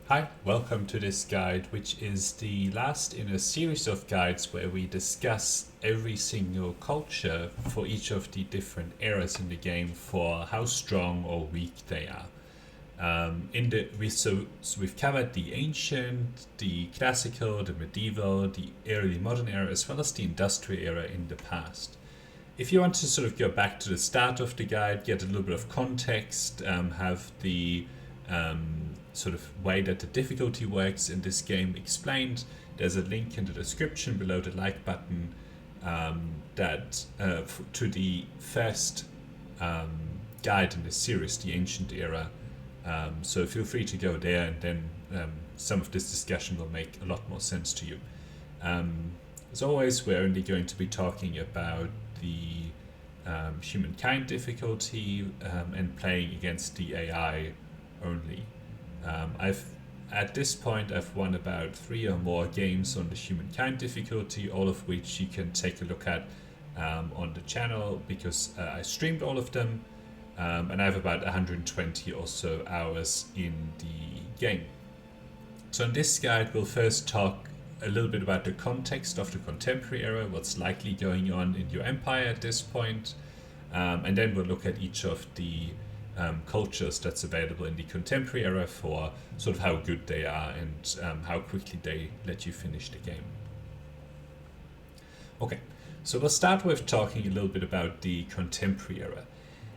Hi, welcome to this guide, which is the last in a series of guides where we discuss every single culture for each of the different eras in the game for how strong or weak they are. So we've covered the ancient, the classical, the medieval, the early modern era, as well as the industrial era in the past. If you want to sort of go back to the start of the guide, get a little bit of context, have the sort of way that the difficulty works in this game explained, there's a link in the description below the like button to the first guide in this series, the ancient era. So feel free to go there, and then some of this discussion will make a lot more sense to you. As always, we're only going to be talking about the Humankind difficulty and playing against the AI only. At this point I've won about 3 or more games on the Humankind difficulty, all of which you can take a look at on the channel because I streamed all of them, and I have about 120 or so hours in the game. So in this guide we'll first talk a little bit about the context of the contemporary era, what's likely going on in your empire at this point, and then we'll look at each of the cultures that's available in the contemporary era for sort of how good they are and how quickly they let you finish the game. Okay, so we'll start with talking a little bit about the contemporary era.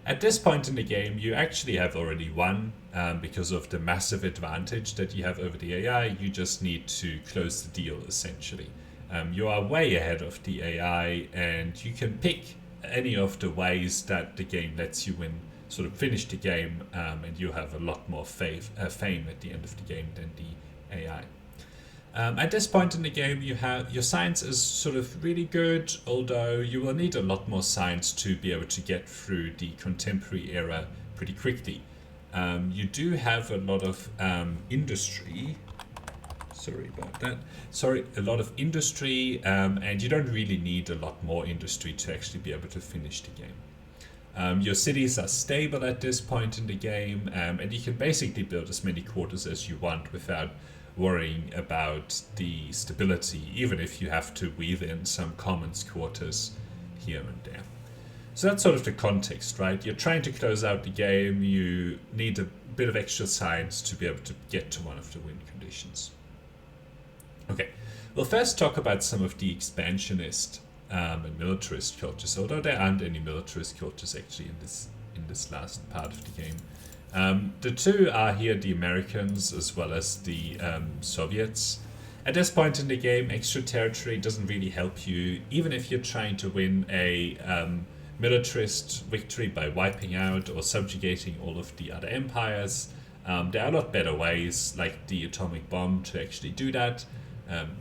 At this point in the game, you actually have already won because of the massive advantage that you have over the AI. You just need to close the deal, essentially. You are way ahead of the AI, and you can pick any of the ways that the game lets you win, sort of finish the game, and you have a lot more fame at the end of the game than the AI. At this point in the game, you have your science is sort of really good, although you will need a lot more science to be able to get through the contemporary era pretty quickly. You do have a lot of industry. Sorry about that. A lot of industry, and you don't really need a lot more industry to actually be able to finish the game. Your cities are stable at this point in the game, and you can basically build as many quarters as you want without worrying about the stability, even if you have to weave in some commons quarters here and there. So that's sort of the context, right? You're trying to close out the game, you need a bit of extra science to be able to get to one of the win conditions. Okay, we'll first talk about some of the expansionist and militarist cultures, although there aren't any militarist cultures actually in this last part of the game. The two are here the Americans as well as the Soviets. At this point in the game, extra territory doesn't really help you, even if you're trying to win a militarist victory by wiping out or subjugating all of the other empires. There are a lot better ways, like the atomic bomb, to actually do that.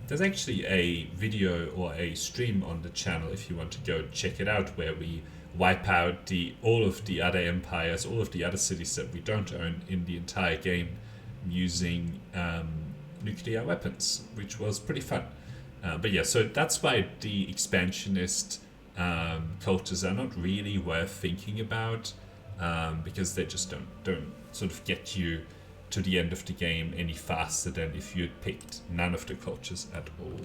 There's actually a video or a stream on the channel if you want to go check it out, where we wipe out all of the other empires, all of the other cities that we don't own in the entire game using nuclear weapons, which was pretty fun. But yeah, so that's why the expansionist cultures are not really worth thinking about, because they just don't sort of get you to the end of the game any faster than if you had picked none of the cultures at all.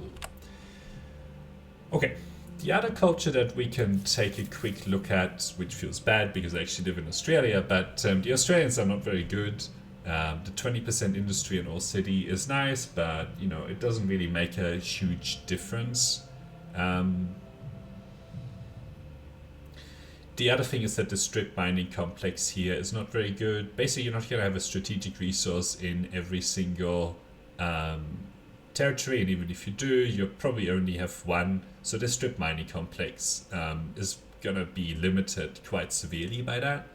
Okay, the other culture that we can take a quick look at, which feels bad because I actually live in Australia, but the Australians are not very good. The 20% industry in all city is nice, but it doesn't really make a huge difference. The other thing is that the strip mining complex here is not very good. Basically, you're not going to have a strategic resource in every single territory, and even if you do, you probably only have one. So the strip mining complex is going to be limited quite severely by that.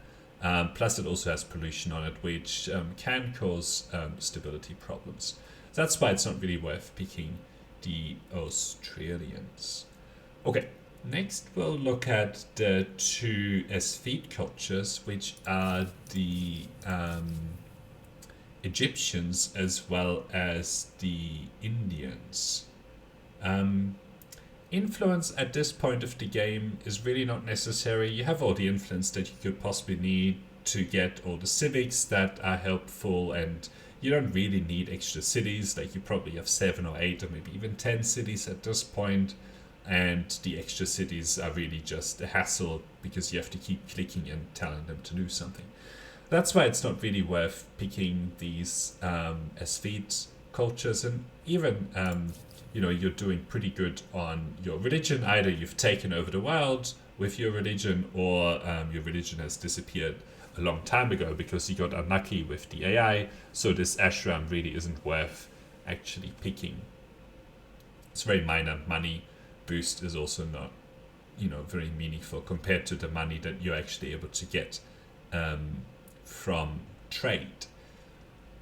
Plus, it also has pollution on it, which can cause stability problems. So that's why it's not really worth picking the Australians. Okay. Next, we'll look at the two Esphete cultures, which are the Egyptians as well as the Indians. Influence at this point of the game is really not necessary. You have all the influence that you could possibly need to get all the civics that are helpful, and You don't really need extra cities. Like, you probably have 7 or 8 or maybe even 10 cities at this point, and the extra cities are really just a hassle because you have to keep clicking and telling them to do something. That's why it's not really worth picking these as feed cultures. And even you're doing pretty good on your religion. Either you've taken over the world with your religion, or your religion has disappeared a long time ago because you got unlucky with the AI. So this ashram really isn't worth actually picking. It's very minor. Money boost is also not very meaningful compared to the money that you're actually able to get from trade.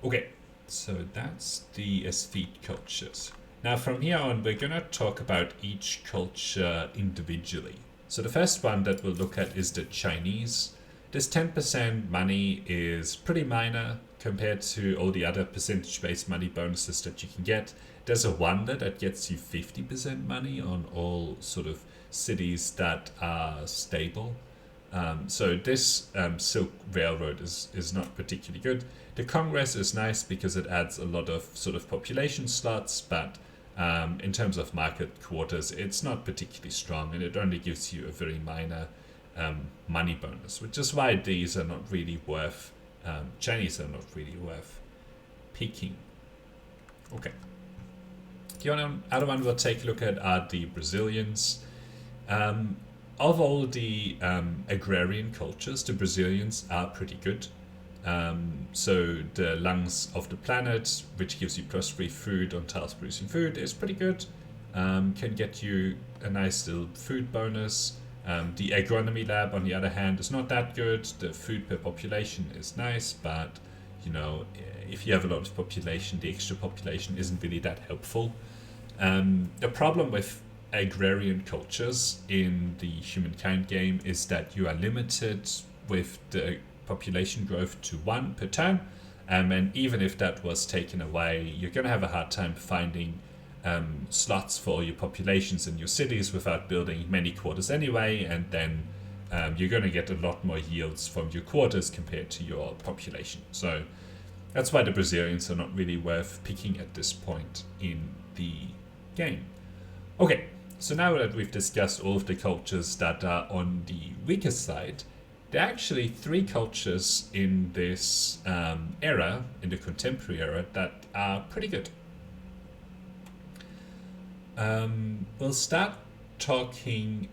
Okay, so that's the Aesthete cultures. Now from here on, we're going to talk about each culture individually. So the first one that we'll look at is the Chinese. This 10% money is pretty minor compared to all the other percentage-based money bonuses that you can get. There's a wonder that gets you 50% money on all sort of cities that are stable. So this Silk Railroad is not particularly good. The Congress is nice because it adds a lot of sort of population slots, but in terms of market quarters, it's not particularly strong, and it only gives you a very minor money bonus, which is why these are not really worth, Chinese are not really worth picking. Okay. The other one we'll take a look at are the Brazilians. Of all the agrarian cultures, the Brazilians are pretty good. So the lungs of the planet, which gives you +3 food on tiles producing food, is pretty good. Can get you a nice little food bonus. The agronomy lab, on the other hand, is not that good. The food per population is nice, but if you have a lot of population, the extra population isn't really that helpful. The problem with agrarian cultures in the Humankind game is that you are limited with the population growth to 1 per turn, and even if that was taken away, you're going to have a hard time finding slots for your populations in your cities without building many quarters anyway, and then you're going to get a lot more yields from your quarters compared to your population. So that's why the Brazilians are not really worth picking at this point in the game. Okay, so now that we've discussed all of the cultures that are on the weaker side, there are actually 3 cultures in this era, in the contemporary era, that are pretty good. We'll start talking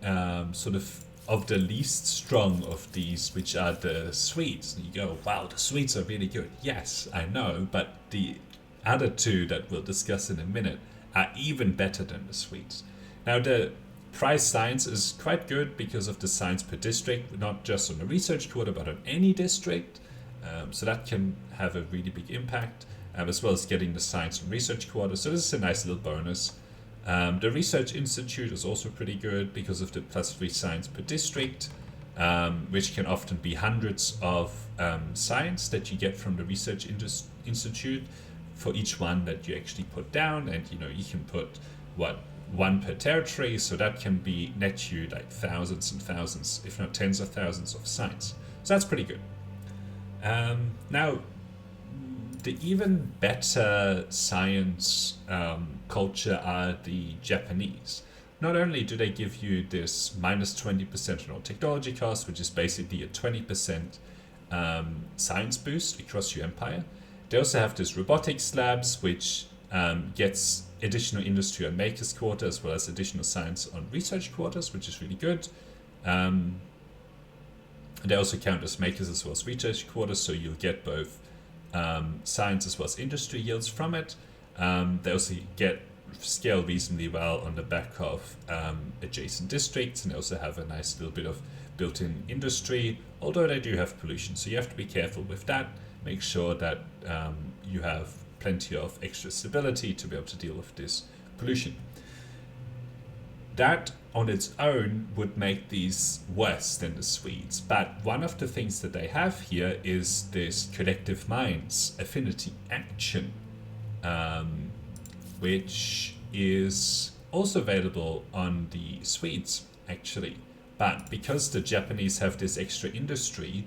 sort of the least strong of these, which are the Swedes. And you go, wow, the Swedes are really good. Yes, I know, but the other 2 that we'll discuss in a minute are even better than the Swedes. Now, the price science is quite good because of the science per district, not just on the research quarter, but on any district. So that can have a really big impact, as well as getting the science and research quarter. So this is a nice little bonus. The Research Institute is also pretty good because of the +3 science per district, which can often be hundreds of science that you get from the Research Institute for each one that you actually put down. And you can put 1 per territory, so that can be net you like thousands and thousands, if not tens of thousands of science. So that's pretty good. Now, the even better science culture are the Japanese. Not only do they give you this -20% on all technology costs, which is basically a 20% science boost across your empire, they also have this robotics labs, which gets additional industry on makers quarter, as well as additional science on research quarters, which is really good. They also count as makers as well as research quarters, so you'll get both science as well as industry yields from it. They also get scale reasonably well on the back of adjacent districts, and they also have a nice little bit of built-in industry, although they do have pollution, so you have to be careful with that. Make sure that you have plenty of extra stability to be able to deal with this pollution. That on its own would make these worse than the Swedes, but one of the things that they have here is this collective minds affinity action, which is also available on the Swedes actually, but because the Japanese have this extra industry,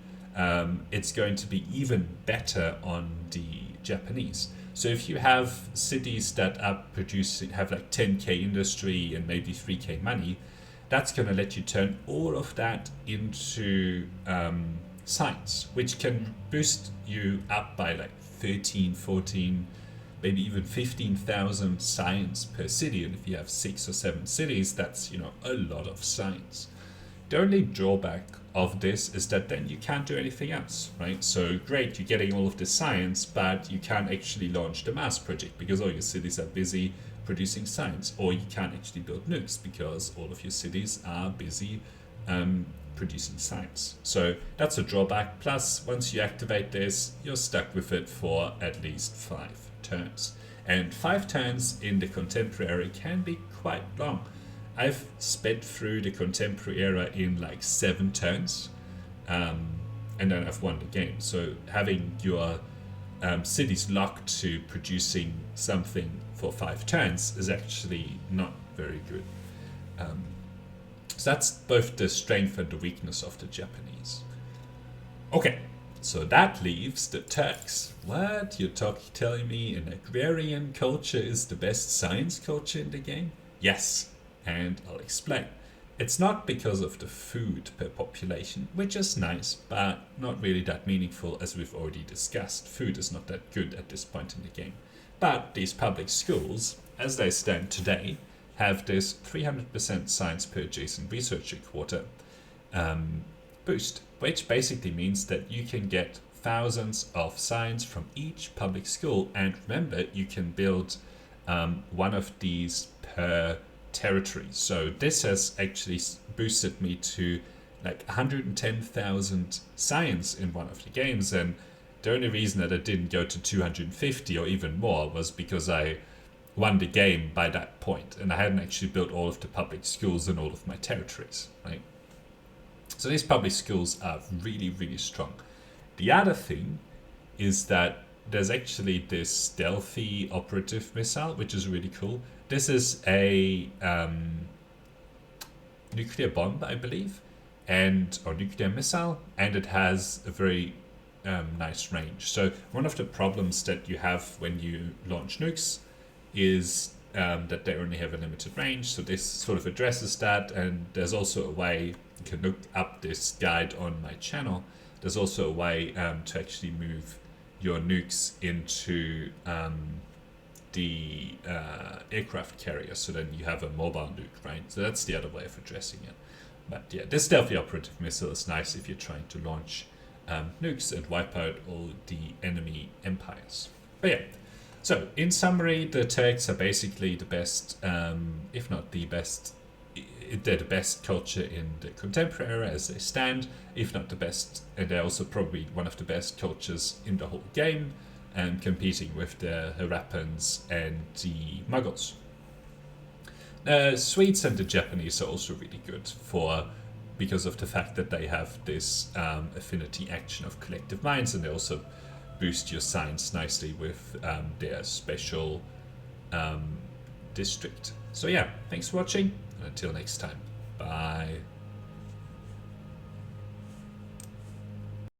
it's going to be even better on the Japanese. So if you have cities that are have like 10k industry and maybe 3k money, that's going to let you turn all of that into science, which can boost you up by like 13, 14, maybe even 15,000 science per city. And if you have 6 or 7 cities, that's, a lot of science. The only drawback of this is that then you can't do anything else, right? So great, you're getting all of the science, but you can't actually launch the Mars project because all your cities are busy producing science, or you can't actually build nukes because all of your cities are busy producing science. So that's a drawback. Plus, once you activate this, you're stuck with it for at least 5 turns. And 5 turns in the contemporary can be quite long. I've sped through the contemporary era in like 7 turns, and then I've won the game. So having your cities locked to producing something for 5 turns is actually not very good. So that's both the strength and the weakness of the Japanese. Okay, so that leaves the Turks. What? You're telling me an agrarian culture is the best science culture in the game? Yes. And I'll explain. It's not because of the food per population, which is nice, but not really that meaningful, as we've already discussed. Food is not that good at this point in the game. But these public schools, as they stand today, have this 300% science per adjacent researcher quarter boost, which basically means that you can get thousands of science from each public school. And remember, you can build one of these per territory. So this has actually boosted me to like 110,000 science in one of the games, and the only reason that I didn't go to 250 or even more was because I won the game by that point and I hadn't actually built all of the public schools in all of my territories, right? So these public schools are really, really strong. The other thing is that there's actually this stealthy operative missile, which is really cool. This is a nuclear bomb, I believe, or nuclear missile, and it has a very nice range. So one of the problems that you have when you launch nukes is that they only have a limited range. So this sort of addresses that, and there's also a way, you can look up this guide on my channel, there's also a way to actually move your nukes into the aircraft carrier, so then you have a mobile nuke, right? So that's the other way of addressing it. But yeah, this stealthy operative missile is nice if you're trying to launch nukes and wipe out all the enemy empires. But yeah, so in summary, the Turks are basically the best, if not the best, they're the best culture in the contemporary era as they stand, if not the best, and they're also probably one of the best cultures in the whole game, and competing with the Harappans and the Mughals. The Swedes and the Japanese are also really good because of the fact that they have this affinity action of collective minds, and they also boost your science nicely with their special district. So yeah, thanks for watching, and until next time, bye.